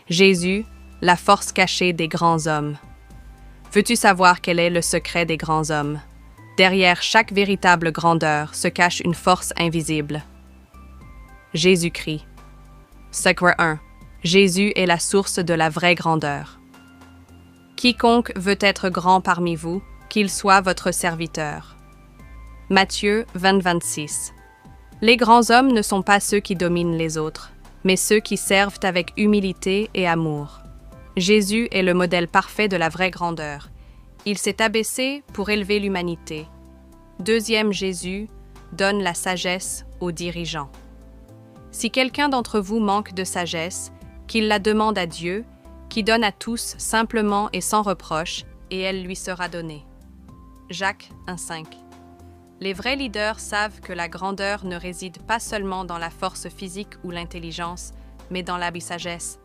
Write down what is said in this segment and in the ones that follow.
Jésus, la force cachée des grands hommes. Veux-tu savoir quel est le secret des grands hommes? Derrière chaque véritable grandeur se cache une force invisible. Jésus-Christ. Secret 1. Jésus est la source de la vraie grandeur. Quiconque veut être grand parmi vous, qu'il soit votre serviteur. Matthieu 20-26. Les grands hommes ne sont pas ceux qui dominent les autres, mais ceux qui servent avec humilité et amour. Jésus est le modèle parfait de la vraie grandeur. Il s'est abaissé pour élever l'humanité. Deuxième Jésus donne la sagesse aux dirigeants. Si quelqu'un d'entre vous manque de sagesse, qu'il la demande à Dieu, qui donne à tous simplement et sans reproche, et elle lui sera donnée. Jacques 1,5. Les vrais leaders savent que la grandeur ne réside pas seulement dans la force physique ou l'intelligence, mais dans la sagesse.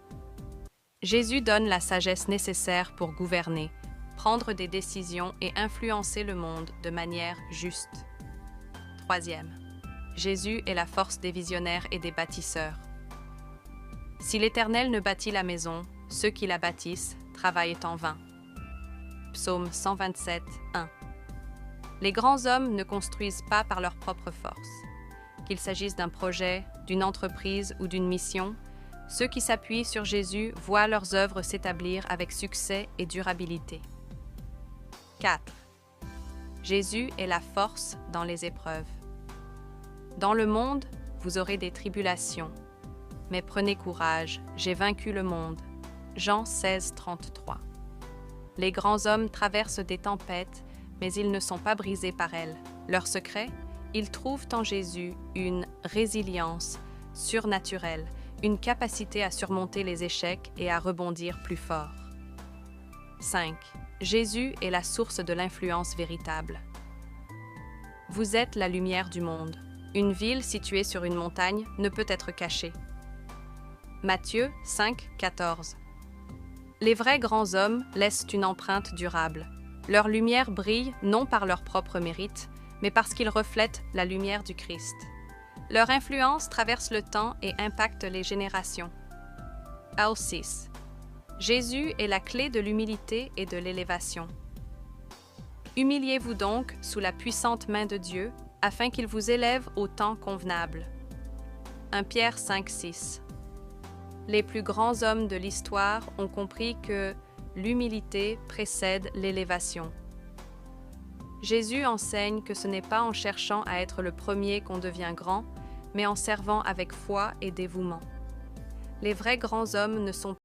Jésus donne la sagesse nécessaire pour gouverner, prendre des décisions et influencer le monde de manière juste. Troisième, Jésus est la force des visionnaires et des bâtisseurs. Si l'Éternel ne bâtit la maison, ceux qui la bâtissent travaillent en vain. Psaume 127, 1. Les grands hommes ne construisent pas par leur propre force. Qu'il s'agisse d'un projet, d'une entreprise ou d'une mission, ceux qui s'appuient sur Jésus voient leurs œuvres s'établir avec succès et durabilité. 4. Jésus est la force dans les épreuves. Dans le monde, vous aurez des tribulations. Mais prenez courage, j'ai vaincu le monde. Jean 16, 33. Les grands hommes traversent des tempêtes, mais ils ne sont pas brisés par elles. Leur secret, ils trouvent en Jésus une résilience surnaturelle, une capacité à surmonter les échecs et à rebondir plus fort. 5. Jésus est la source de l'influence véritable. Vous êtes la lumière du monde. Une ville située sur une montagne ne peut être cachée. Matthieu 5, 14. Les vrais grands hommes laissent une empreinte durable. Leur lumière brille non par leur propre mérite, mais parce qu'ils reflètent la lumière du Christ. Leur influence traverse le temps et impacte les générations. Al 6. Jésus est la clé de l'humilité et de l'élévation. Humiliez-vous donc sous la puissante main de Dieu, afin qu'il vous élève au temps convenable. 1 Pierre 5, 6. Les plus grands hommes de l'histoire ont compris que l'humilité précède l'élévation. Jésus enseigne que ce n'est pas en cherchant à être le premier qu'on devient grand, mais en servant avec foi et dévouement. Les vrais grands hommes ne sont